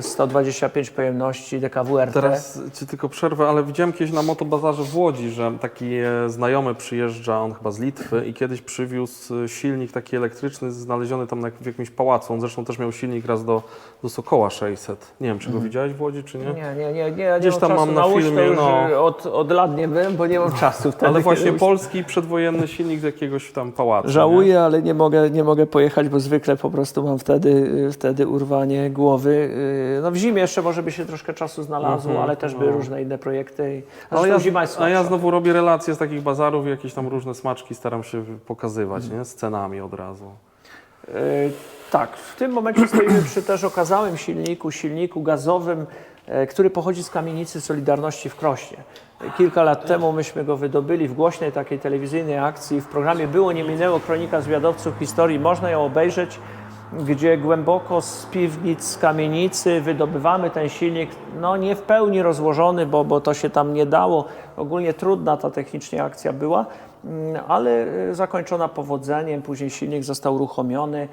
125 pojemności DKW RT. Teraz Ci tylko przerwę, ale widziałem kiedyś na motobazarze w Łodzi, że taki znajomy przyjeżdża, on chyba z Litwy i kiedyś przywiózł silnik taki elektryczny znaleziony tam w jakimś pałacu. On zresztą też miał silnik raz do Sokoła 600. Nie wiem, czy go widziałeś w Łodzi, czy nie? Nie. Gdzieś tam mam na Łódź, filmie, to już od lat nie byłem, bo nie mam czasu wtedy. Ale właśnie polski przedwojenny silnik z jakiegoś tam pałacu. Żałuję, nie? Ale nie mogę pojechać, bo zwykle po prostu mam wtedy urwanie głowy. No w zimie jeszcze może by się troszkę czasu znalazło, ale też były różne inne projekty. A ja znowu robię relacje z takich bazarów i jakieś tam różne smaczki staram się pokazywać, nie? Z cenami od razu. Tak, w tym momencie stoimy przy też okazałym silniku gazowym, który pochodzi z kamienicy Solidarności w Krośnie. Kilka lat temu myśmy go wydobyli w głośnej takiej telewizyjnej akcji. W programie Było, nie minęło, kronika zwiadowców historii. Można ją obejrzeć, gdzie głęboko z piwnic, z kamienicy wydobywamy ten silnik, no nie w pełni rozłożony, bo to się tam nie dało. Ogólnie trudna ta technicznie akcja była, ale zakończona powodzeniem. Później silnik został uruchomiony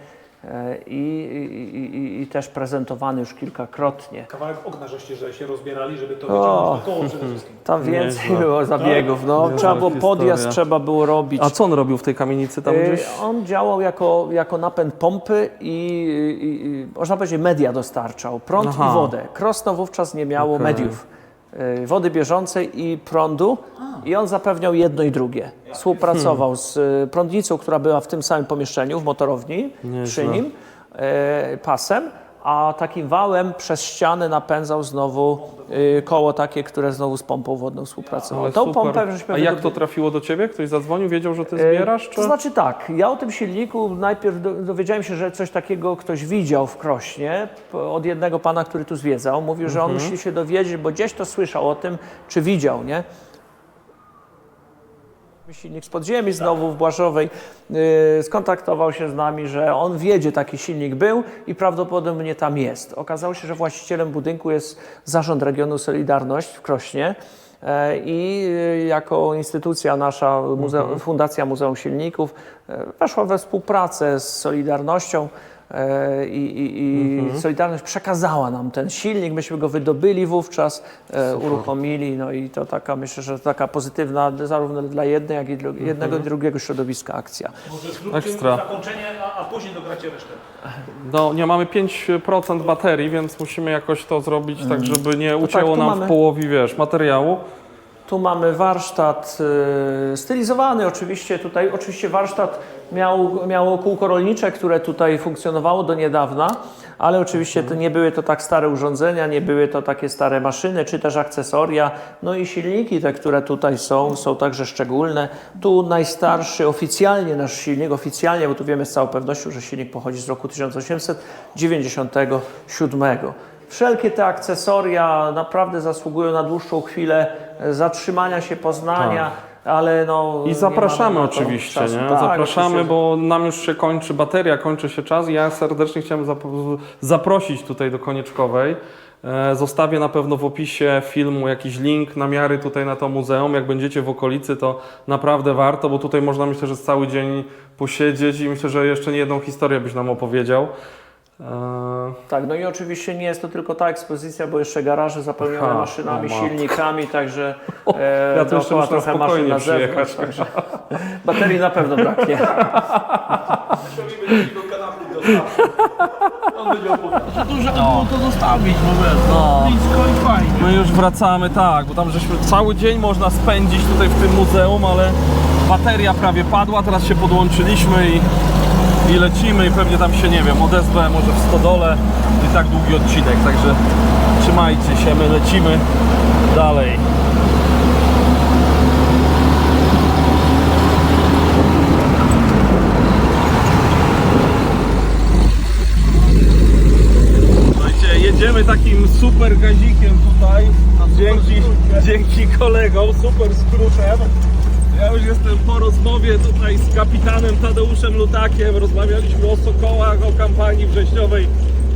i też prezentowany już kilkakrotnie. Kawałek okna żeście, że się rozbierali, żeby to wyciągnąć do koło przede wszystkim. Tam więcej było zabiegów, no. Trzeba było podjazd, trzeba było robić. A co on robił w tej kamienicy tam gdzieś? On działał jako napęd pompy i można powiedzieć media dostarczał, prąd i wodę. Krosno wówczas nie miało mediów, wody bieżącej i prądu i on zapewniał jedno i drugie. Współpracował z prądnicą, która była w tym samym pomieszczeniu, w motorowni, przy nim, pasem, a takim wałem przez ścianę napędzał znowu koło takie, które znowu z pompą wodną współpracowało. Tą pompę żeśmy A jak to trafiło do Ciebie? Ktoś zadzwonił, wiedział, że Ty zbierasz? Czy? To znaczy tak, ja o tym silniku najpierw dowiedziałem się, że coś takiego ktoś widział w Krośnie od jednego pana, który tu zwiedzał. Mówił, że on musi się dowiedzieć, bo gdzieś to słyszał o tym, czy widział, nie? Silnik z podziemi znowu w Błaszowej skontaktował się z nami, że on wie, gdzie taki silnik był i prawdopodobnie tam jest. Okazało się, że właścicielem budynku jest Zarząd Regionu Solidarność w Krośnie i jako instytucja nasza, Fundacja Muzeum Silników, weszła we współpracę z Solidarnością i Solidarność przekazała nam ten silnik, myśmy go wydobyli wówczas, uruchomili, no i to taka, myślę, że taka pozytywna zarówno dla jednej, jak i jednego i drugiego środowiska akcja. Może zróbcie Ekstra. zakończenie, a później dogracie resztę. No, nie mamy 5% baterii, więc musimy jakoś to zrobić tak, żeby nie ucięło tu nam mamy- w połowie, wiesz, materiału. Tu mamy warsztat stylizowany oczywiście. Tutaj oczywiście warsztat miało kółko rolnicze, które tutaj funkcjonowało do niedawna, ale oczywiście to nie były to tak stare urządzenia, nie były to takie stare maszyny, czy też akcesoria. No i silniki te, które tutaj są także szczególne. Tu najstarszy oficjalnie nasz silnik, bo tu wiemy z całą pewnością, że silnik pochodzi z roku 1897. Wszelkie te akcesoria naprawdę zasługują na dłuższą chwilę zatrzymania się, poznania, ale no... I nie zapraszamy mamy na to oczywiście, czasu. nie? Tak, Zapraszamy, oczywiście. bo nam już się kończy bateria, kończy się czas i ja serdecznie chciałem zaprosić tutaj do Konieczkowej. Zostawię na pewno w opisie filmu jakiś link, namiary tutaj na to muzeum. Jak będziecie w okolicy, to naprawdę warto, bo tutaj można, myślę, że cały dzień posiedzieć i myślę, że jeszcze nie jedną historię byś nam opowiedział. Tak, no i oczywiście nie jest to tylko ta ekspozycja, bo jeszcze garaże zapełnione maszynami, silnikami, także ja to jeszcze muszę trochę maszyn spokojnie na zewnątrz, także baterii na pewno braknie. Robimy takiego kanapki do On będzie opowiadał. Że dużo było to zostawić, bo wiesz, No. blisko i fajnie. My już wracamy, tak, bo tam żeśmy cały dzień można spędzić tutaj w tym muzeum, ale bateria prawie padła, teraz się podłączyliśmy i lecimy i pewnie tam się, nie wiem, odezwę może w stodole i tak długi odcinek, także trzymajcie się, my lecimy dalej. Słuchajcie, jedziemy takim super gazikiem tutaj, dzięki kolegom, super skrótem. Ja już jestem po rozmowie tutaj z kapitanem Tadeuszem Lutakiem, rozmawialiśmy o sokołach, o kampanii wrześniowej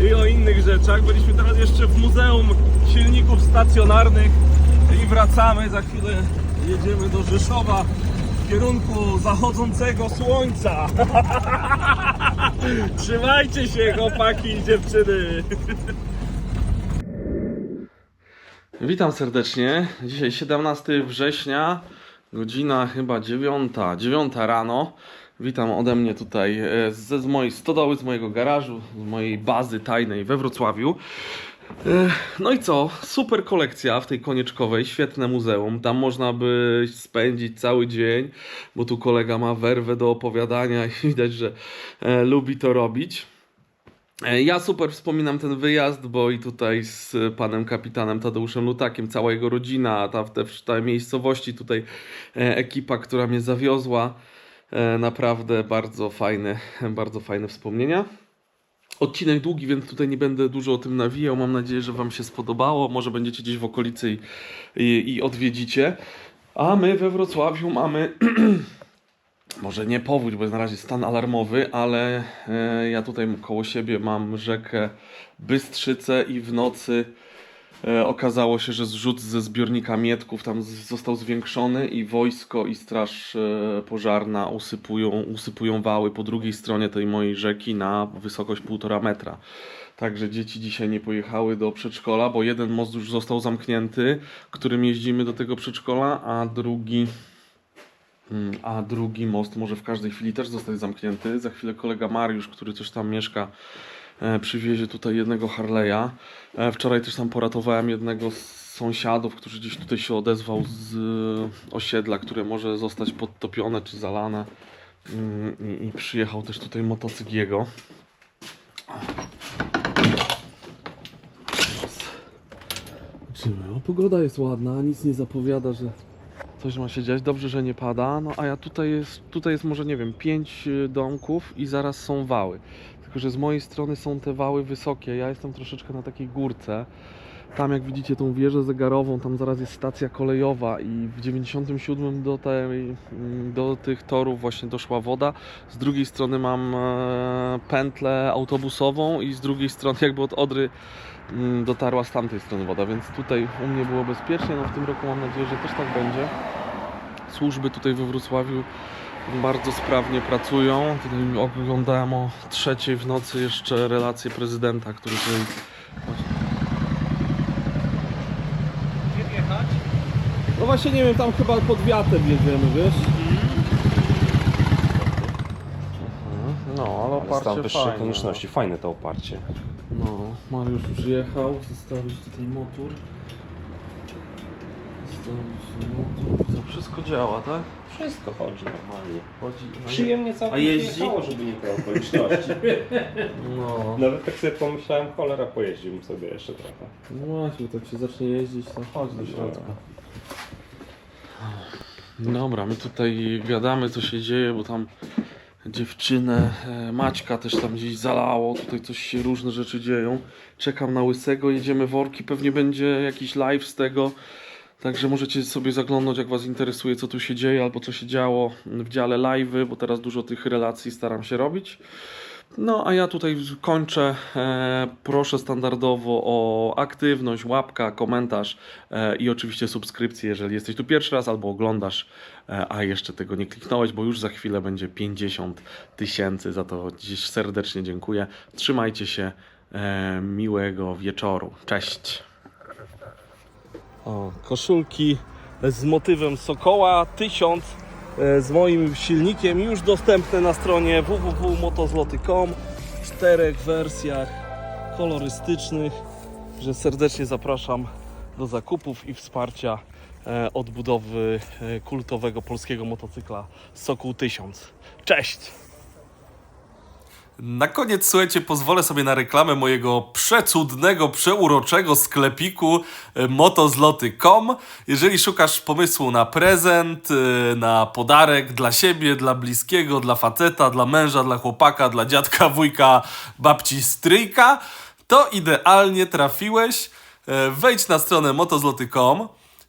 i o innych rzeczach. Byliśmy teraz jeszcze w Muzeum Silników Stacjonarnych i wracamy, za chwilę jedziemy do Rzeszowa w kierunku zachodzącego słońca. Trzymajcie się, chłopaki i dziewczyny. Witam serdecznie. Dzisiaj 17 września, godzina chyba 9 rano. Witam ode mnie tutaj z mojej stodoły, z mojego garażu, z mojej bazy tajnej we Wrocławiu. No i co? Super kolekcja w tej Konieczkowej, świetne muzeum. Tam można by spędzić cały dzień, bo tu kolega ma werwę do opowiadania i widać, że lubi to robić. Ja super wspominam ten wyjazd, bo i tutaj z panem kapitanem Tadeuszem Lutakiem, cała jego rodzina, te miejscowości, tutaj ekipa, która mnie zawiozła. Naprawdę bardzo fajne wspomnienia. Odcinek długi, więc tutaj nie będę dużo o tym nawijał. Mam nadzieję, że wam się spodobało. Może będziecie gdzieś w okolicy i odwiedzicie. A my we Wrocławiu mamy... Może nie powódź, bo jest na razie stan alarmowy, ale ja tutaj koło siebie mam rzekę Bystrzycę i w nocy okazało się, że zrzut ze zbiornika Mietków tam został zwiększony i wojsko i straż pożarna usypują wały po drugiej stronie tej mojej rzeki na wysokość 1,5 metra. Także dzieci dzisiaj nie pojechały do przedszkola, bo jeden most już został zamknięty, którym jeździmy do tego przedszkola, a drugi most może w każdej chwili też zostać zamknięty. Za chwilę kolega Mariusz, który też tam mieszka, przywiezie tutaj jednego Harley'a. Wczoraj też tam poratowałem jednego z sąsiadów, który gdzieś tutaj się odezwał z osiedla, które może zostać podtopione czy zalane. I przyjechał też tutaj motocykl jego. Zobaczymy. O, pogoda jest ładna, nic nie zapowiada, że coś ma się dziać. Dobrze, że nie pada. No a ja tutaj jest może, nie wiem, 5 domków i zaraz są wały. Tylko że z mojej strony są te wały wysokie. Ja jestem troszeczkę na takiej górce. Tam jak widzicie tą wieżę zegarową, tam zaraz jest stacja kolejowa i w 97 do tych torów właśnie doszła woda. Z drugiej strony mam pętlę autobusową i z drugiej strony jakby od Odry dotarła z tamtej strony woda, więc tutaj u mnie było bezpiecznie. No w tym roku mam nadzieję, że też tak będzie. Służby tutaj we Wrocławiu bardzo sprawnie pracują. Tutaj oglądałem o 3:00 w nocy jeszcze relację prezydenta, który tutaj... Gdzie jechać? No właśnie nie wiem, tam chyba pod wiatem jedziemy, wiesz? No, ale oparcie Stan wyższej fajne. konieczności, fajne to oparcie. No, Mariusz przyjechał, zostawić tutaj motor. To wszystko działa, tak? Wszystko chodzi normalnie. Chodzi. Przyjemnie całkiem A jeździ? jechało, żeby nie było okoliczności. No. Nawet tak sobie pomyślałem, cholera, pojeździłbym sobie jeszcze trochę. No właśnie, tak się zacznie jeździć, to chodź do środka. Dobra, my tutaj gadamy, co się dzieje, bo tam dziewczynę Maćka też tam gdzieś zalało, tutaj coś się, różne rzeczy dzieją. Czekam na Łysego, jedziemy worki, pewnie będzie jakiś live z tego. Także możecie sobie zaglądnąć, jak was interesuje, co tu się dzieje, albo co się działo w dziale live'y, bo teraz dużo tych relacji staram się robić. No, a ja tutaj kończę. Proszę standardowo o aktywność, łapka, komentarz i oczywiście subskrypcję, jeżeli jesteś tu pierwszy raz albo oglądasz, a jeszcze tego nie kliknąłeś, bo już za chwilę będzie 50 000. Za to dziś serdecznie dziękuję. Trzymajcie się. Miłego wieczoru. Cześć. O, koszulki z motywem Sokoła 1000 z moim silnikiem już dostępne na stronie www.motozloty.com. 4 wersjach kolorystycznych, że serdecznie zapraszam do zakupów i wsparcia odbudowy kultowego polskiego motocykla Sokół 1000. Cześć! Na koniec, słuchajcie, pozwolę sobie na reklamę mojego przecudnego, przeuroczego sklepiku motozloty.com. Jeżeli szukasz pomysłu na prezent, na podarek dla siebie, dla bliskiego, dla faceta, dla męża, dla chłopaka, dla dziadka, wujka, babci, stryjka, to idealnie trafiłeś. Wejdź na stronę motozloty.com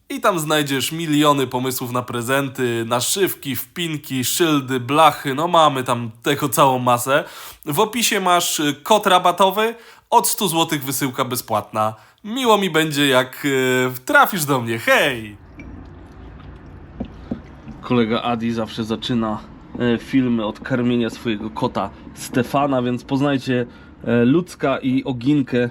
i tam znajdziesz miliony pomysłów na prezenty, naszywki, wpinki, szyldy, blachy, no mamy tam tego całą masę. W opisie masz kod rabatowy, od 100 zł wysyłka bezpłatna. Miło mi będzie, jak trafisz do mnie, hej! Kolega Adi zawsze zaczyna filmy od karmienia swojego kota Stefana, więc poznajcie Lucka i Oginkę.